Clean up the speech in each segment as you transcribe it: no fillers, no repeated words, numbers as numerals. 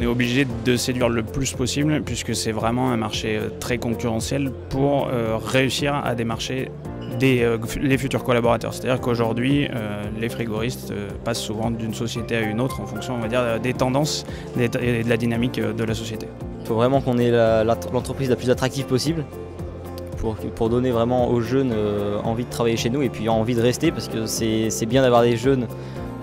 est obligé de séduire le plus possible puisque c'est vraiment un marché très concurrentiel pour réussir à démarcher les futurs collaborateurs. C'est-à-dire qu'aujourd'hui, les frigoristes passent souvent d'une société à une autre en fonction, on va dire, des tendances et de la dynamique de la société. Il faut vraiment qu'on ait l'entreprise la plus attractive possible pour donner vraiment aux jeunes envie de travailler chez nous et puis envie de rester, parce que c'est bien d'avoir des jeunes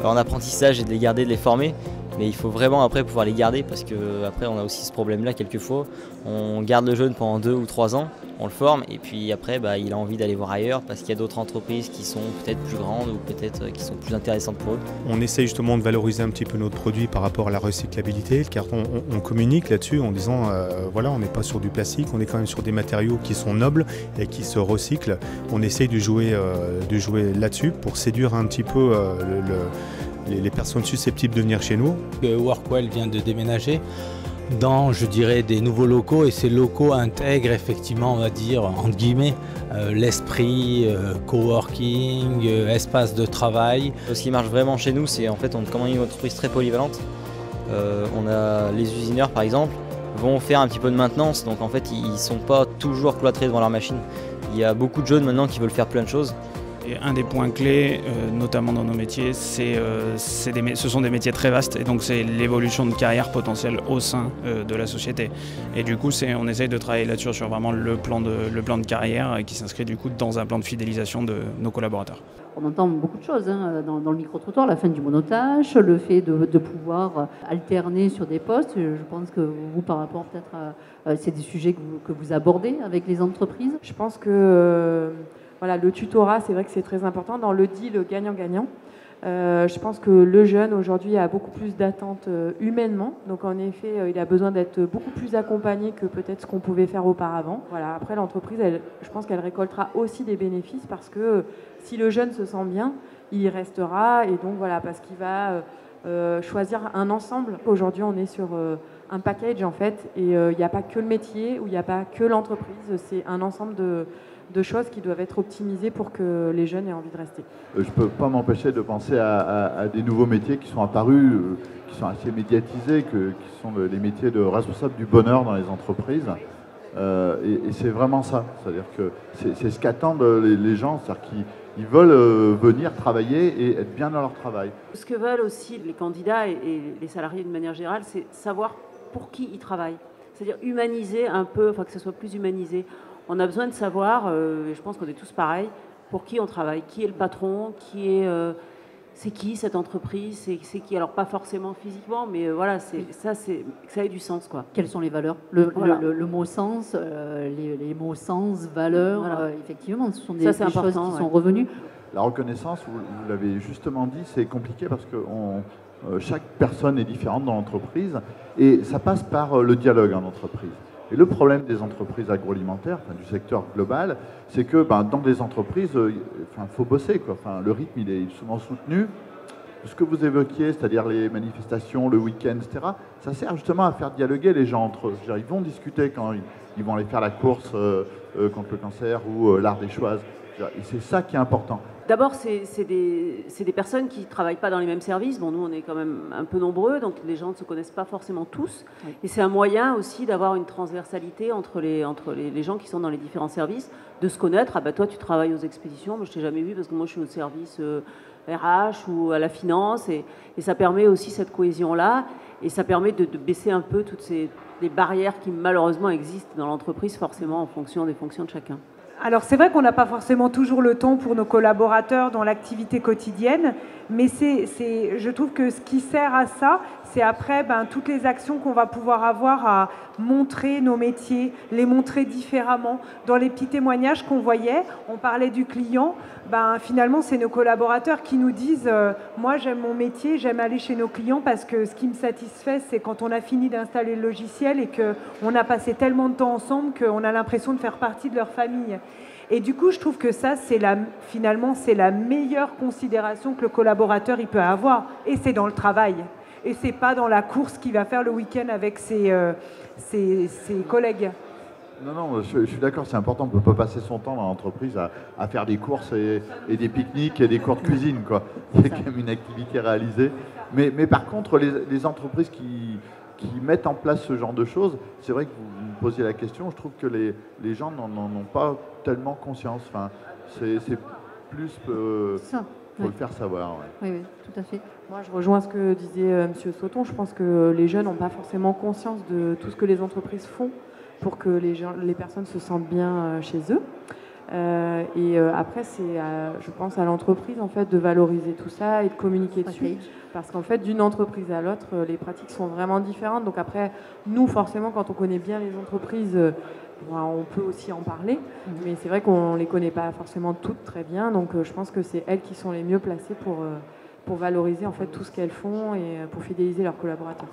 en apprentissage et de les garder, de les former. Mais il faut vraiment après pouvoir les garder, parce qu'après on a aussi ce problème-là quelquefois. On garde le jeune pendant 2 ou 3 ans, on le forme et puis après il a envie d'aller voir ailleurs parce qu'il y a d'autres entreprises qui sont peut-être plus grandes ou peut-être qui sont plus intéressantes pour eux. On essaye justement de valoriser un petit peu notre produit par rapport à la recyclabilité, car on communique là-dessus en disant voilà, on n'est pas sur du plastique, on est quand même sur des matériaux qui sont nobles et qui se recyclent. On essaye de jouer là-dessus pour séduire un petit peu les personnes susceptibles de venir chez nous. Workwell vient de déménager dans, je dirais, des nouveaux locaux, et ces locaux intègrent effectivement, on va dire, entre guillemets, l'esprit coworking, espace de travail. Ce qui marche vraiment chez nous, c'est en fait on est comme une entreprise très polyvalente. On a les usineurs par exemple, vont faire un petit peu de maintenance, donc en fait ils ne sont pas toujours cloîtrés devant leur machine. Il y a beaucoup de jeunes maintenant qui veulent faire plein de choses. Et un des points clés, notamment dans nos métiers, ce sont des métiers très vastes et donc c'est l'évolution de carrière potentielle au sein de la société. Et du coup, on essaye de travailler là-dessus sur vraiment le plan de carrière qui s'inscrit du coup dans un plan de fidélisation de nos collaborateurs. On entend beaucoup de choses dans le micro-trottoir, la fin du monotâche, le fait de pouvoir alterner sur des postes. Je pense que vous, par rapport peut-être, c'est des sujets que vous abordez avec les entreprises. Je pense que voilà, le tutorat, c'est vrai que c'est très important. Dans le deal gagnant-gagnant, je pense que le jeune aujourd'hui a beaucoup plus d'attentes humainement. Donc en effet, il a besoin d'être beaucoup plus accompagné que peut-être ce qu'on pouvait faire auparavant. Voilà, après l'entreprise, je pense qu'elle récoltera aussi des bénéfices parce que si le jeune se sent bien, il y restera. Et donc voilà, parce qu'il va choisir un ensemble. Aujourd'hui, on est sur un package en fait. Et il n'y a pas que le métier ou il n'y a pas que l'entreprise. C'est un ensemble de choses qui doivent être optimisées pour que les jeunes aient envie de rester. Je ne peux pas m'empêcher de penser à des nouveaux métiers qui sont apparus, qui sont assez médiatisés, qui sont les métiers de responsable du bonheur dans les entreprises. Et c'est vraiment ça. C'est-à-dire que c'est ce qu'attendent les gens, c'est-à-dire qu'ils veulent venir travailler et être bien dans leur travail. Ce que veulent aussi les candidats et les salariés de manière générale, c'est savoir pour qui ils travaillent. C'est-à-dire humaniser un peu, enfin que ce soit plus humanisé. On a besoin de savoir, et je pense qu'on est tous pareils, pour qui on travaille, qui est le patron, c'est qui cette entreprise, c'est qui, alors pas forcément physiquement, mais voilà, ça ait du sens, quoi. Quelles sont les valeurs, le mot sens, les mots sens, valeurs, voilà. Effectivement, ce sont des choses qui sont revenues. La reconnaissance, vous l'avez justement dit, c'est compliqué parce que chaque personne est différente dans l'entreprise et ça passe par le dialogue en entreprise. Et le problème des entreprises agroalimentaires, du secteur global, c'est que dans des entreprises, faut bosser, quoi. Le rythme il est souvent soutenu. Ce que vous évoquiez, c'est-à-dire les manifestations, le week-end, etc., ça sert justement à faire dialoguer les gens entre eux. Ils vont discuter quand ils vont aller faire la course contre le cancer ou l'art des choix. Et c'est ça qui est important. D'abord, c'est des personnes qui ne travaillent pas dans les mêmes services. Bon, nous, on est quand même un peu nombreux, donc les gens ne se connaissent pas forcément tous. Oui. Et c'est un moyen aussi d'avoir une transversalité entre les gens qui sont dans les différents services, de se connaître. Ah bah toi, tu travailles aux expéditions, moi je t'ai jamais vu parce que moi je suis au service RH ou à la finance. Et ça permet aussi cette cohésion-là. Et ça permet de baisser un peu toutes les barrières qui malheureusement existent dans l'entreprise, forcément en fonction des fonctions de chacun. Alors c'est vrai qu'on n'a pas forcément toujours le temps pour nos collaborateurs dans l'activité quotidienne, mais je trouve que ce qui sert à ça, c'est après toutes les actions qu'on va pouvoir avoir à montrer nos métiers, les montrer différemment. Dans les petits témoignages qu'on voyait, on parlait du client, finalement c'est nos collaborateurs qui nous disent moi j'aime mon métier, j'aime aller chez nos clients parce que ce qui me satisfait c'est quand on a fini d'installer le logiciel et qu'on a passé tellement de temps ensemble qu'on a l'impression de faire partie de leur famille. Et du coup, je trouve que ça, finalement, c'est la meilleure considération que le collaborateur il peut avoir. Et c'est dans le travail. Et c'est pas dans la course qu'il va faire le week-end avec ses collègues. Non, je suis d'accord, c'est important. On ne peut pas passer son temps dans l'entreprise à faire des courses et des pique-niques et des cours de cuisine, quoi. C'est quand même une activité réalisée. Mais par contre, les entreprises qui qui mettent en place ce genre de choses. C'est vrai que vous me posiez la question, je trouve que les gens n'en ont pas tellement conscience. Enfin, c'est plus faut le faire savoir. Oui, oui, tout à fait. Moi, je rejoins ce que disait M. Sauton. Je pense que les jeunes n'ont pas forcément conscience de tout ce que les entreprises font pour que les personnes se sentent bien chez eux. Après, c'est, je pense, à l'entreprise en fait de valoriser tout ça et de communiquer dessus, parce qu'en fait, d'une entreprise à l'autre, les pratiques sont vraiment différentes. Donc après, nous, forcément, quand on connaît bien les entreprises, on peut aussi en parler, mais c'est vrai qu'on les connaît pas forcément toutes très bien. Donc je pense que c'est elles qui sont les mieux placées pour valoriser en fait tout ce qu'elles font et pour fidéliser leurs collaborateurs.